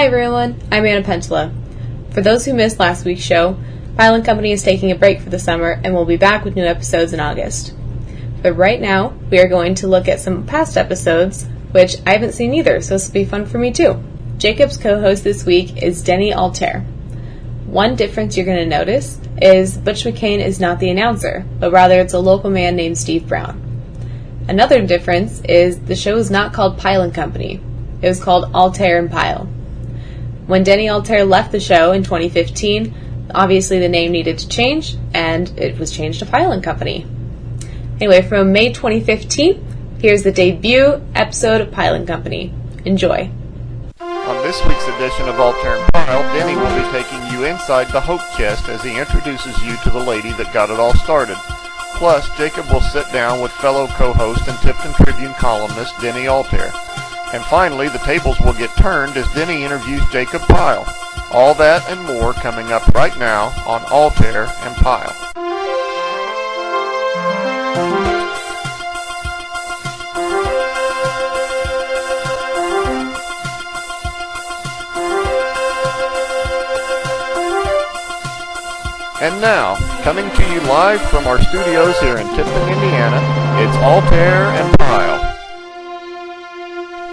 Hi everyone, I'm Anna Pentala. For those who missed last week's show, Pyle and Company is taking a break for the summer and will be back with new episodes in August. But right now, we are going to look at some past episodes, which I haven't seen either, so this will be fun for me too. Jacob's co-host this week is Denny Altherr. One difference you're going to notice is Butch McCain is not the announcer, but rather it's a local man named Steve Brown. Another difference is the show is not called Pyle and Company. It was called Altherr and Pyle. When Denny Altherr left the show in 2015, obviously the name needed to change, and it was changed to Pyle and Company. Anyway, from May 2015, here's the debut episode of Pyle and Company. Enjoy. On this week's edition of Altherr and Pyle, Denny will be taking you inside the Hope Chest as he introduces you to the lady that got it all started. Plus, Jacob will sit down with fellow co-host and Tipton Tribune columnist Denny Altherr. And finally, the tables will get turned as Denny interviews Jacob Pyle. All that and more coming up right now on Altherr and Pyle. And now, coming to you live from our studios here in Tipton, Indiana, it's Altherr and Pyle.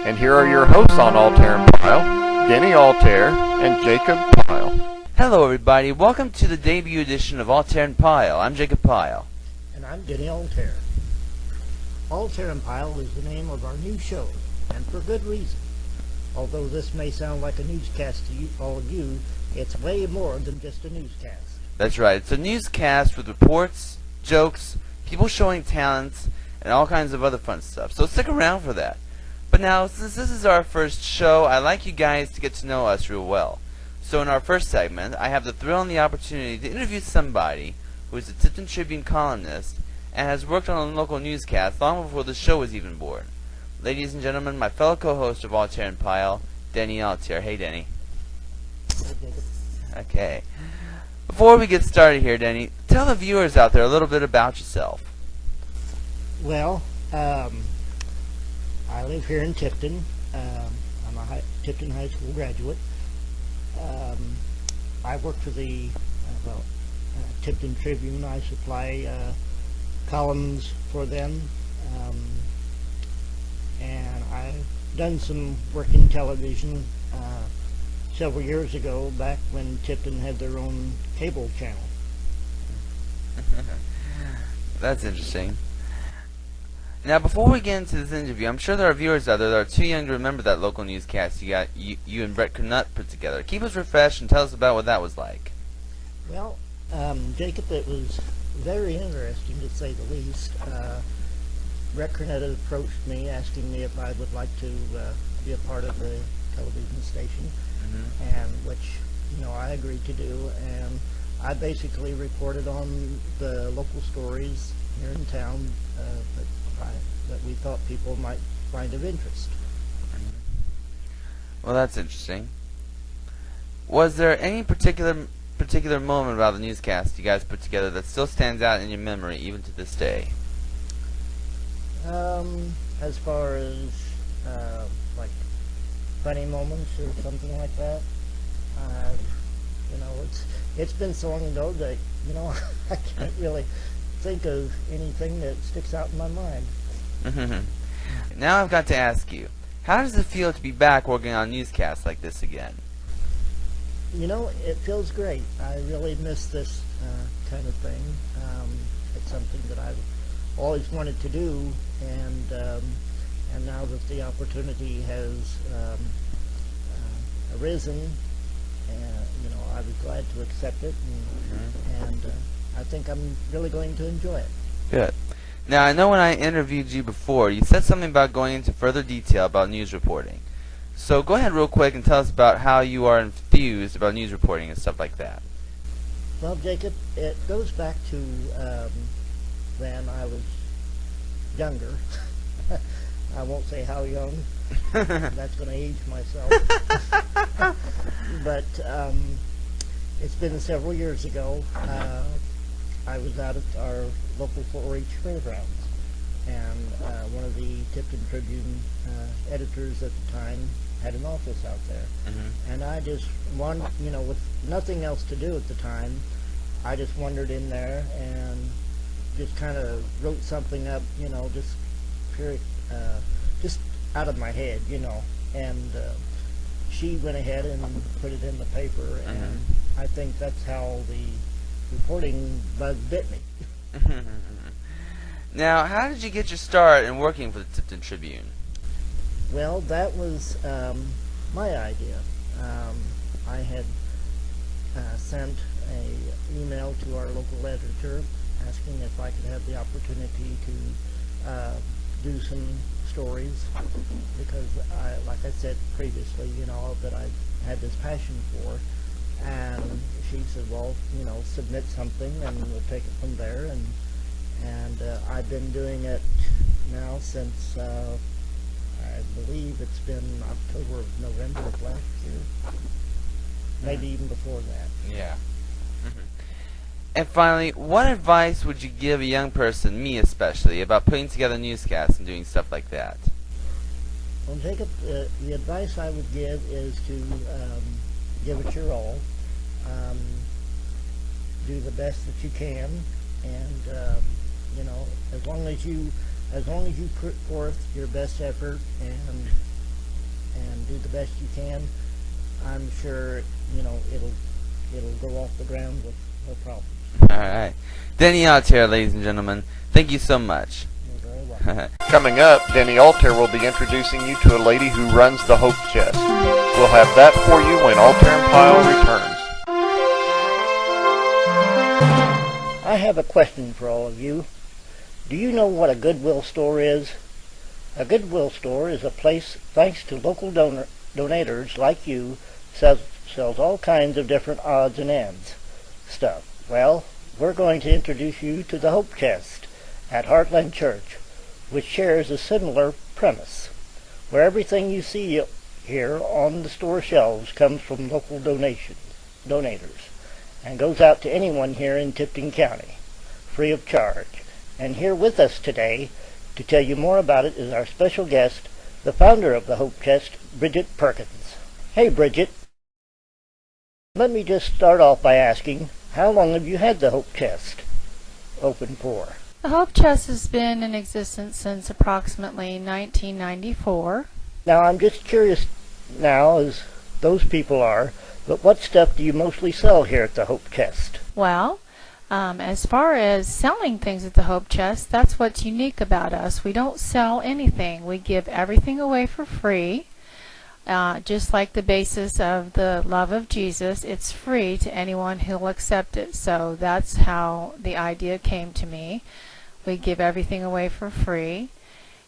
And here are your hosts on Altherr and Pyle, Denny Altherr and Jacob Pyle. Hello everybody, welcome to the debut edition of Altherr and Pyle. I'm Jacob Pyle. And I'm Denny Altherr. Altherr and Pyle is the name of our new show, and for good reason. Although this may sound like a newscast to all of you, it's way more than just a newscast. That's right, it's a newscast with reports, jokes, people showing talents, and all kinds of other fun stuff. So stick around for that. But now, since this is our first show, I'd like you guys to get to know us real well. So in our first segment, I have the thrill and the opportunity to interview somebody who is a Tipton Tribune columnist and has worked on a local newscast long before the show was even born. Ladies and gentlemen, my fellow co-host of Altherr and Pyle, Denny Altherr. Hey, Denny. Okay. Before we get started here, Denny, tell the viewers out there a little bit about yourself. Well, I live here in Tipton. I'm a Tipton High School graduate. I work for the Tipton Tribune. I supply columns for them. And I've done some work in television several years ago, back when Tipton had their own cable channel. That's interesting. Now, before we get into this interview, I'm sure there are viewers out there that are too young to remember that local newscast you and Brett Knut put together. Keep us refreshed and tell us about what that was like. Well, Jacob, it was very interesting to say the least. Brett Knut had approached me asking me if I would like to be a part of the television station, and which, I agreed to do. And I basically reported on the local stories here in town that we thought people might find of interest. Well, that's interesting. Was there any particular moment about the newscast you guys put together that still stands out in your memory even to this day? As far as like funny moments or something like that, it's been so long ago that I can't really think of anything that sticks out in my mind. Now I've got to ask you, how does it feel to be back working on newscasts like this again? It feels great. I really miss this kind of thing. It's something that I've always wanted to do, and now that the opportunity has arisen, I was glad to accept it, and I think I'm really going to enjoy it. Good. Now, I know when I interviewed you before, you said something about going into further detail about news reporting. So go ahead real quick and tell us about how you are enthused about news reporting and stuff like that. Well, Jacob, it goes back to when I was younger. I won't say how young. That's going to age myself. But it's been several years ago. I was out at our local 4-H fairgrounds, and one of the Tipton Tribune editors at the time had an office out there. And And I just with nothing else to do at the time, I just wandered in there and just kind of wrote something up, just pure, just out of my head, and she went ahead and put it in the paper, and I think that's how the reporting bug bit me. Now, how did you get your start in working for the Tipton Tribune? Well, that was my idea. I had sent an email to our local editor asking if I could have the opportunity to do some stories, because like I said previously, that I had this passion for. And she said, well, submit something and we'll take it from there. And I've been doing it now since I believe it's been November of last year, maybe even before that. Yeah. And finally, what advice would you give a young person, me especially, about putting together newscasts and doing stuff like that? Well, Jacob, the advice I would give is to give it your all. Do the best that you can, and as long as you put forth your best effort and do the best you can, I'm sure it'll go off the ground with no problem. All right, Denny Altherr, ladies and gentlemen, thank you so much. You're very welcome. Coming up, Denny Altherr will be introducing you to a lady who runs the Hope Chest. We'll have that for you when Altherr and Pyle returns. I have a question for all of you. Do you know what a Goodwill store is? A Goodwill store is a place, thanks to local donators like you, sells all kinds of different odds and ends stuff. Well, we're going to introduce you to the Hope Chest at Heartland Church, which shares a similar premise, where everything you see here on the store shelves comes from local donators, and goes out to anyone here in Tipton County, free of charge. And here with us today to tell you more about it is our special guest, the founder of the Hope Chest, Bridget Perkins. Hey, Bridget. Let me just start off by asking, how long have you had the Hope Chest open for? The Hope Chest has been in existence since approximately 1994. Now, I'm just curious now, as those people are, but what stuff do you mostly sell here at the Hope Chest? Well, as far as selling things at the Hope Chest, that's what's unique about us. We don't sell anything. We give everything away for free. Just like the basis of the love of Jesus, it's free to anyone who'll accept it. So that's how the idea came to me. We give everything away for free,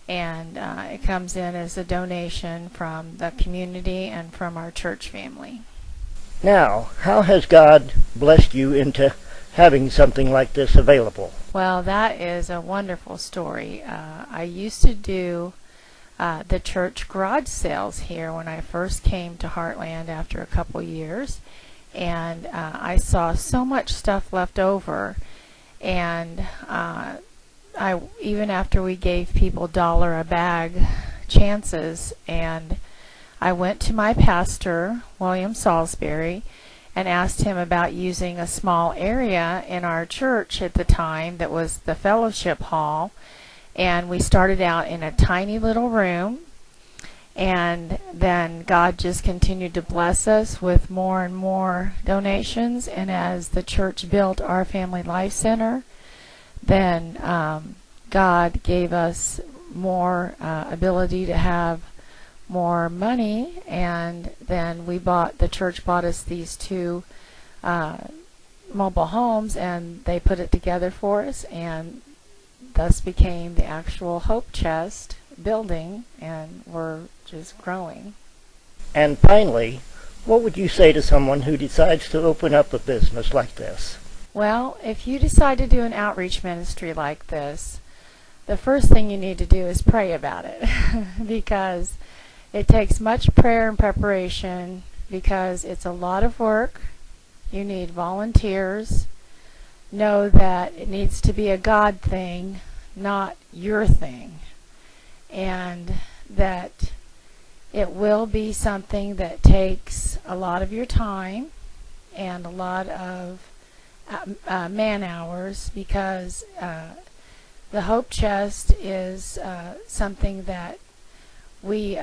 and it comes in as a donation from the community and from our church family. Now, how has God blessed you into having something like this available? Well, that is a wonderful story. I used to do the church garage sales here when I first came to Heartland after a couple years, and I saw so much stuff left over, and even after we gave people $1 a bag chances, and I went to my pastor, William Salisbury, and asked him about using a small area in our church at the time that was the fellowship hall. And we started out in a tiny little room, and then God just continued to bless us with more and more donations. And as the church built our Family Life Center, then God gave us more ability to have more money, and then the church bought us these 2 mobile homes, and they put it together for us, and thus became the actual Hope Chest building, and we're just growing. And finally, what would you say to someone who decides to open up a business like this? Well, if you decide to do an outreach ministry like this, the first thing you need to do is pray about it because it takes much prayer and preparation, because it's a lot of work. You need volunteers. Know that it needs to be a God thing, not your thing. And that It will be something that takes a lot of your time and a lot of man hours, because the Hope Chest is something that we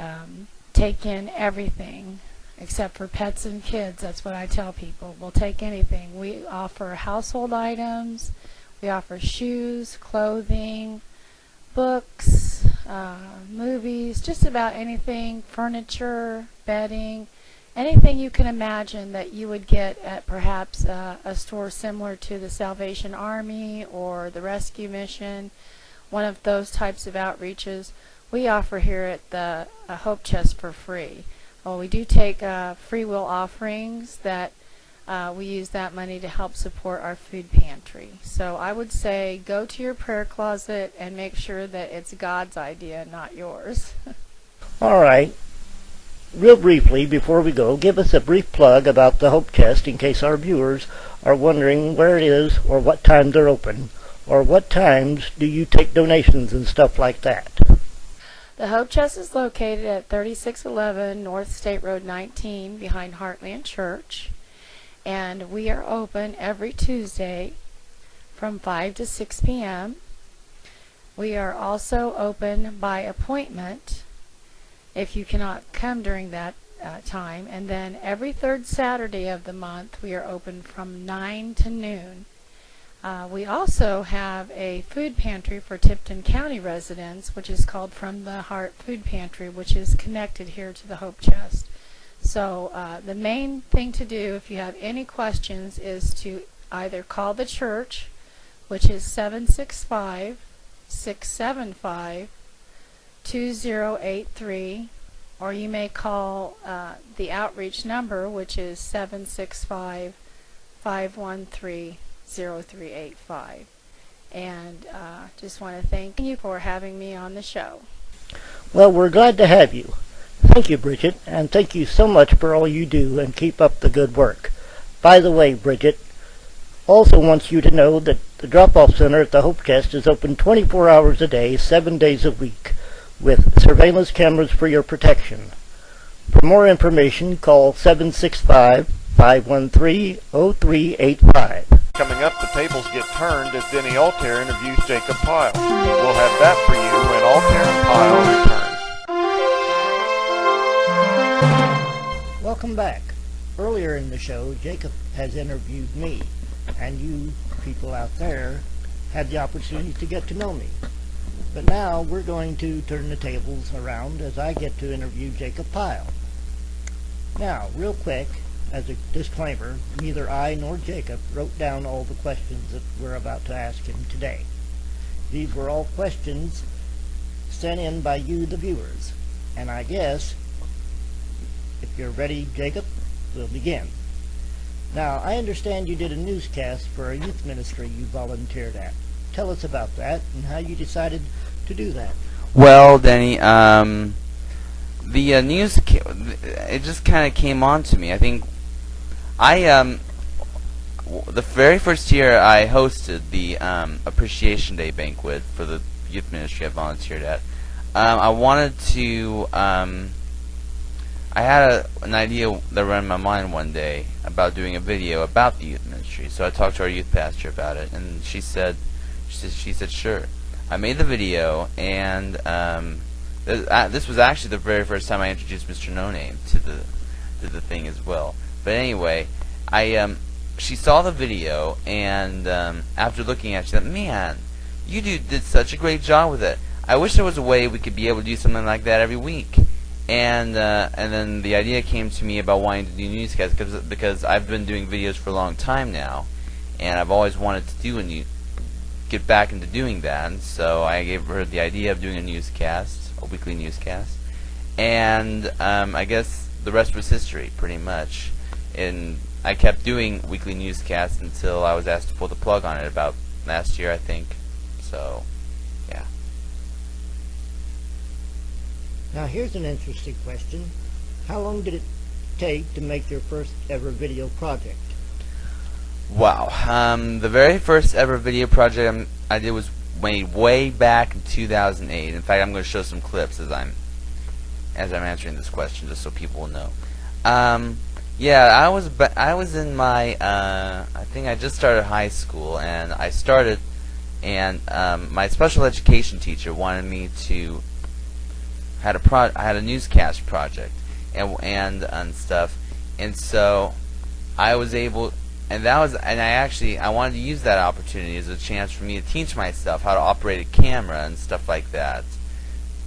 take in everything except for pets and kids. That's what I tell people. We'll take anything. We offer household items. We offer shoes, clothing, books, movies, just about anything, furniture, bedding, anything you can imagine that you would get at perhaps a store similar to the Salvation Army or the Rescue Mission, one of those types of outreaches. We offer here at the Hope Chest for free. Well, we do take free will offerings that we use that money to help support our food pantry. So I would say go to your prayer closet and make sure that it's God's idea, not yours. All right. Real briefly, before we go, give us a brief plug about the Hope Chest in case our viewers are wondering where it is or what times they're open, or what times do you take donations and stuff like that. The Hope Chest is located at 3611 North State Road 19 behind Heartland Church, and we are open every Tuesday from 5 to 6 p.m. We are also open by appointment if you cannot come during that time, and then every third Saturday of the month we are open from 9 to noon. We also have a food pantry for Tipton County residents, which is called From the Heart Food Pantry, which is connected here to the Hope Chest. So the main thing to do if you have any questions is to either call the church, which is 765-675-2083, or you may call the outreach number, which is 765-513-0385. And just want to thank you for having me on the show. Well, we're glad to have you. Thank you, Bridget, and thank you so much for all you do, and keep up the good work. By the way, Bridget also wants you to know that the drop-off center at the Hope Chest is open 24 hours a day, 7 days a week, with surveillance cameras for your protection. For more information, call 765-513-0385. Coming up, the tables get turned as Denny Altherr interviews Jacob Pyle. We'll have that for you when Altherr and Pyle return. Welcome back. Earlier in the show, Jacob has interviewed me, and you people out there had the opportunity to get to know me. But now we're going to turn the tables around as I get to interview Jacob Pyle. Now, real quick, as a disclaimer, neither I nor Jacob wrote down all the questions that we're about to ask him today. These were all questions sent in by you, the viewers. And I guess, if you're ready, Jacob, we'll begin. Now, I understand you did a newscast for a youth ministry you volunteered at. Tell us about that and how you decided to do that. Well, Denny, the news, it just kind of came on to me. I think the very first year I hosted the Appreciation Day banquet for the youth ministry I volunteered at. I wanted to, I had an idea that ran in my mind one day about doing a video about the youth ministry. So I talked to our youth pastor about it, and she said sure. I made the video, and this was actually the very first time I introduced Mr. No Name to the thing as well. But anyway, she saw the video, and after looking at it, she said, "Man, you did such a great job with it. I wish there was a way we could be able to do something like that every week." And then the idea came to me about wanting to do newscasts because I've been doing videos for a long time now, and I've always wanted to get back into doing that. And so I gave her the idea of doing a newscast, a weekly newscast, and I guess the rest was history, pretty much. And I kept doing weekly newscasts until I was asked to pull the plug on it about last year, I think. So, yeah. Now here's an interesting question. How long did it take to make your first ever video project? Wow. The very first ever video project I did was way back in 2008. In fact, I'm going to show some clips as I'm as I'm answering this question, just so people will know. Yeah, I was in my I think I just started high school, and my special education teacher wanted me to I had a newscast project and stuff, and so I was able, and I wanted to use that opportunity as a chance for me to teach myself how to operate a camera and stuff like that,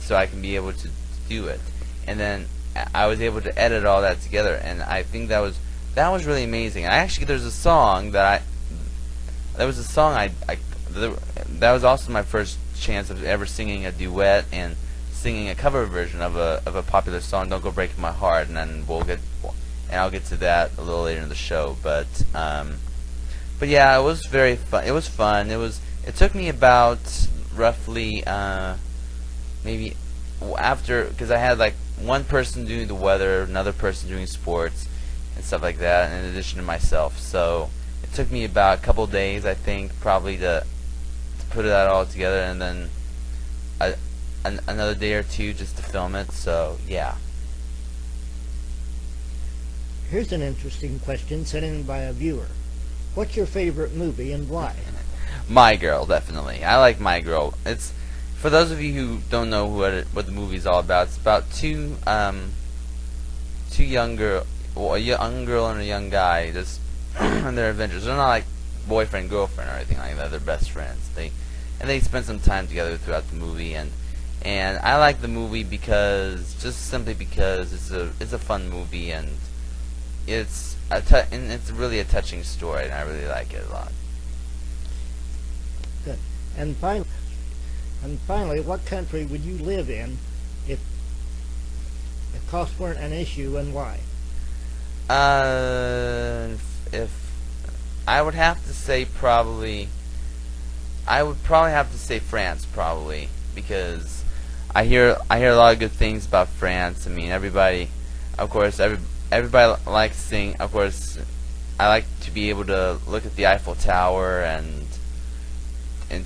so I can be able to do it. And then I was able to edit all that together, and I think that was really amazing. That was also my first chance of ever singing a duet and singing a cover version of a popular song, "Don't Go Breaking My Heart," and then I'll get to that a little later in the show. But yeah, it was very fun. It was fun. It took me about roughly maybe because I had like one person doing the weather, another person doing sports and stuff like that, in addition to myself. So it took me about a couple days, I think, probably to put that all together, and then another day or two just to film it. So yeah. Here's an interesting question sent in by a viewer. What's your favorite movie and why? My Girl, definitely. I like My Girl. It's, for those of you who don't know what the movie's all about, it's about two young girl, a young girl and a young guy, just on their adventures. They're not like boyfriend girlfriend or anything like that. They're best friends. They spend some time together throughout the movie, and I like the movie simply because it's a fun movie, and it's really a touching story, and I really like it a lot. Good. And finally, what country would you live in if costs weren't an issue, and why? If I would have to say I would probably have to say France, probably, because I hear a lot of good things about France. I mean, everybody likes seeing. Of course, I like to be able to look at the Eiffel Tower and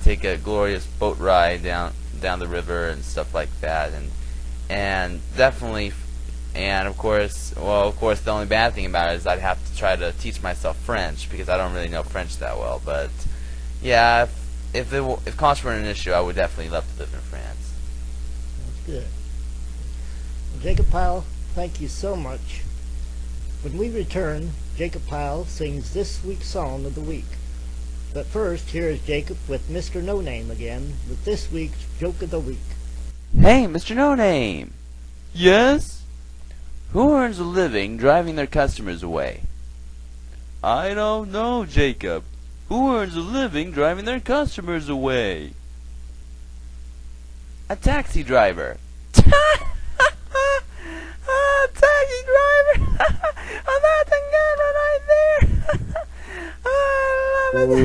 take a glorious boat ride down the river and stuff like that, and definitely, and of course, the only bad thing about it is I'd have to try to teach myself French, because I don't really know French that well. But yeah, if costs weren't an issue, I would definitely love to live in France. That's good. Well, Jacob Pyle, thank you so much. When we return, Jacob Pyle sings this week's song of the week. But first, here is Jacob with Mr. No Name again, with this week's Joke of the Week. Hey, Mr. No Name! Yes? Who earns a living driving their customers away? I don't know, Jacob. Who earns a living driving their customers away? A taxi driver. Taxi driver! Oh, that's a good one right there! I love it!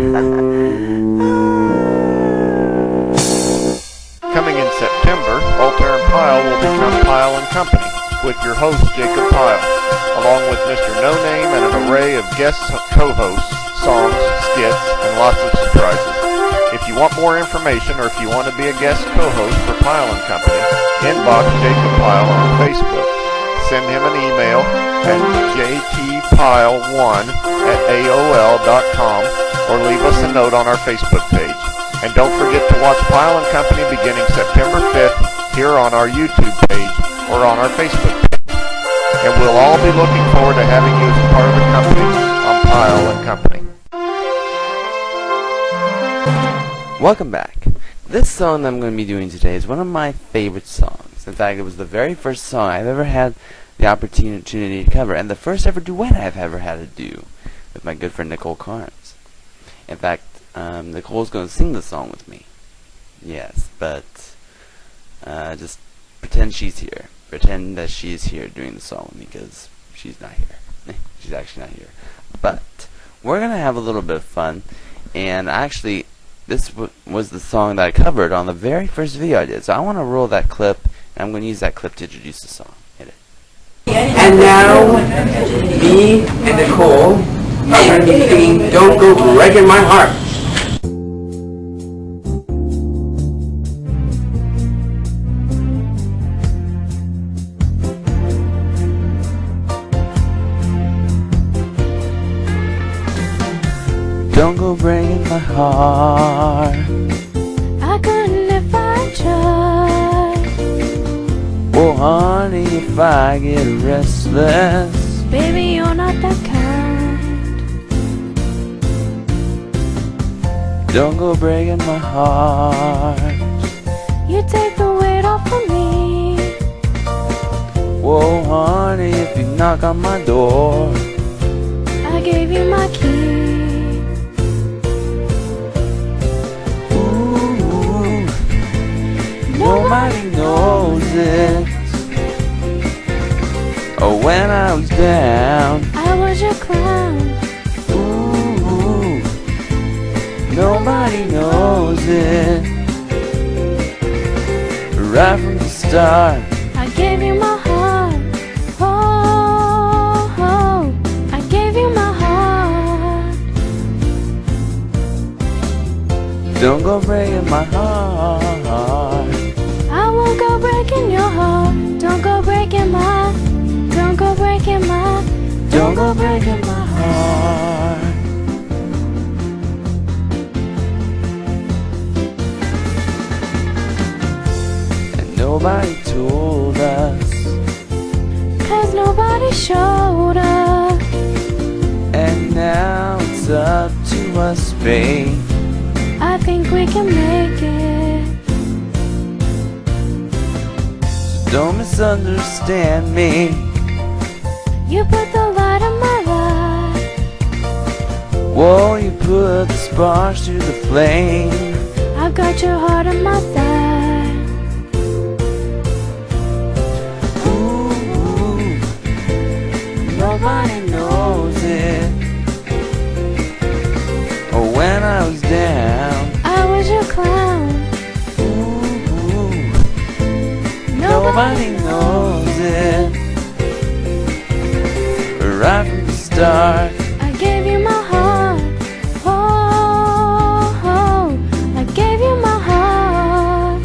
Coming in September, Altherr and Pyle will become Pyle and Company, with your host Jacob Pyle, along with Mr. No Name and an array of guest co-hosts, songs, skits, and lots of surprises. If you want more information, or if you want to be a guest co-host for Pyle and Company, inbox Jacob Pyle on Facebook. Send him an email at jtpyle1@aol.com, or leave us a note on our Facebook page. And don't forget to watch Pyle and Company beginning September 5th here on our YouTube page or on our Facebook page. And we'll all be looking forward to having you as a part of the company on Pyle and Company. Welcome back. This song that I'm going to be doing today is one of my favorite songs. In fact, it was the very first song I've ever had the opportunity to cover, and the first ever duet I've ever had to do with my good friend Nicole Carnes. In fact, Nicole's going to sing the song with me. Yes, but just pretend she's here. Pretend that she's here doing the song with me, because she's not here. She's actually not here. But we're going to have a little bit of fun, and actually, this was the song that I covered on the very first video I did. So I want to roll that clip, and I'm going to use that clip to introduce the song. Hit it. And now, me and Nicole are going to be singing Don't Go Breaking My Heart. Don't go breaking my heart. I couldn't if I tried. Oh honey, if I get restless, Baby, you're not that kind. don't go breaking my heart. You take the weight off of me. Whoa honey, if you knock on my door, I gave you my key. ooh, nobody knows it. Oh, when I was down, I was your clown. ooh, nobody knows it. Right from the start, I gave you my heart. Oh, oh, I gave you my heart. don't go breaking my heart. I won't go breaking your heart. Don't go breaking my. Don't go breaking my. Don't go breaking my heart. And nobody told us, 'Cause nobody showed up. and now it's up to us, babe. I think we can make it. So don't misunderstand me. You put the light in my life. Whoa, you put the sparks to the flame. I've got your heart on my side. Ooh, nobody knows it. Oh, when I was down, I was your clown. ooh, nobody knows it. Right from the start, I gave you my heart. Oh, oh, I gave you my heart.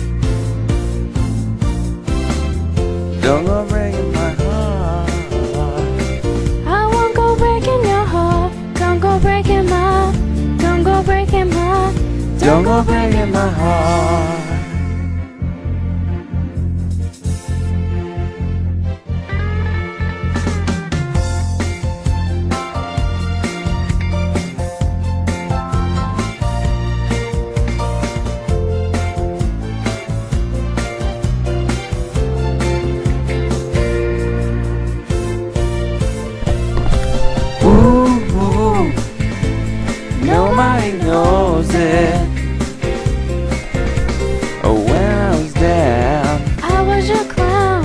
don't go breaking my heart. I won't go breaking your heart. Don't go breaking my. Don't go breaking my. Don't go breaking my heart. Ooh, nobody knows it. Oh, when I was down, I was your clown.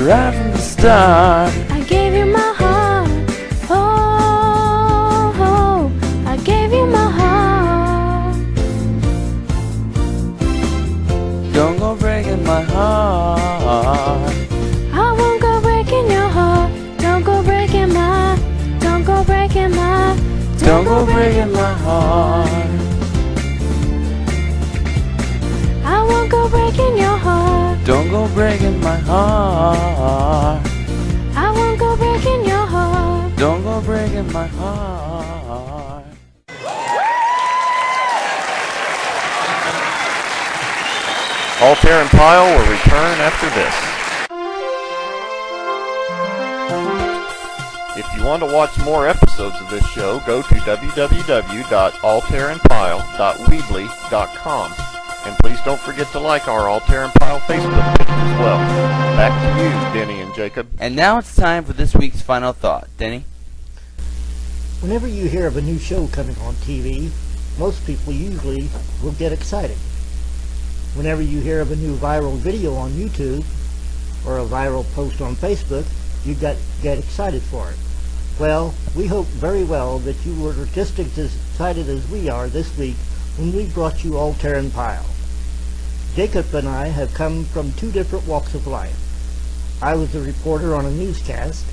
right from the start, I gave you my heart. Oh, oh, I gave you my heart. don't go breaking my heart. I won't go breaking your heart. Don't go breaking my. Don't go breaking my. Don't go breaking my heart. I won't go breaking your heart. Don't go breaking my heart. I won't go breaking your heart. Don't go breaking my heart. Altherr and Pyle will return after this. If you want to watch more episodes of this show, go to www.altherrandpyle.weebly.com. And please don't forget to like our Altherr and Pyle Facebook page as well. Back to you, Denny and Jacob. And now it's time for this week's final thought. Denny? Whenever you hear of a new show coming on TV, most people usually will get excited. Whenever you hear of a new viral video on YouTube or a viral post on Facebook, you get excited for it. Well, we hope very well that you were just as excited as we are this week when we brought you Altherr and Pyle. Jacob and I have come from two different walks of life. I was a reporter on a newscast,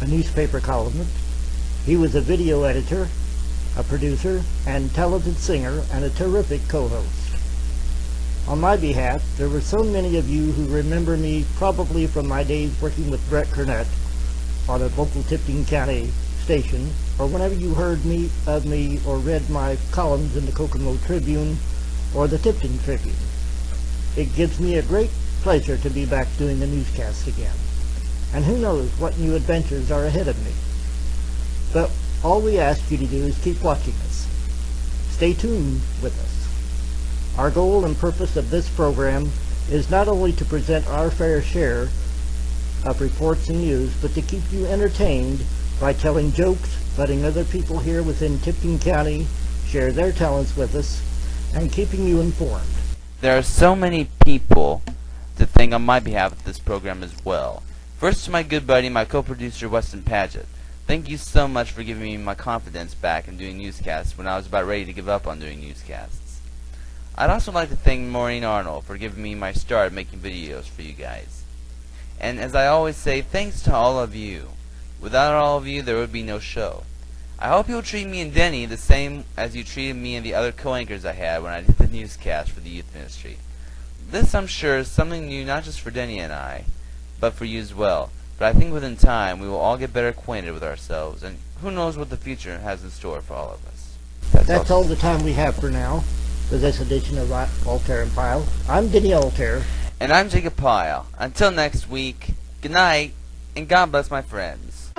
a newspaper columnist. He was a video editor, a producer, and talented singer, and a terrific co-host. On my behalf, there were so many of you who remember me probably from my days working with Brett Kernett on a local Tipton County station, or whenever you heard of me or read my columns in the Kokomo Tribune or the Tipton Tribune. It gives me a great pleasure to be back doing the newscast again. And who knows what new adventures are ahead of me. But all we ask you to do is keep watching us. Stay tuned with us. Our goal and purpose of this program is not only to present our fair share of reports and news, but to keep you entertained by telling jokes, letting other people here within Tipton County share their talents with us, and keeping you informed. There are so many people to thank on my behalf of this program as well. First to my good buddy, my co-producer, Weston Paget. Thank you so much for giving me my confidence back in doing newscasts when I was about ready to give up on doing newscasts. I'd also like to thank Maureen Arnold for giving me my start making videos for you guys. And as I always say, thanks to all of you. Without all of you, there would be no show. I hope you'll treat me and Denny the same as you treated me and the other co-anchors I had when I did the newscast for the youth ministry. This, I'm sure, is something new not just for Denny and I, but for you as well. But I think within time, we will all get better acquainted with ourselves, and who knows what the future has in store for all of us. That's all the time we have for now for this edition of Altherr and Pyle. I'm Denny Altherr. And I'm Jacob Pyle. Until next week, good night, and God bless my friends.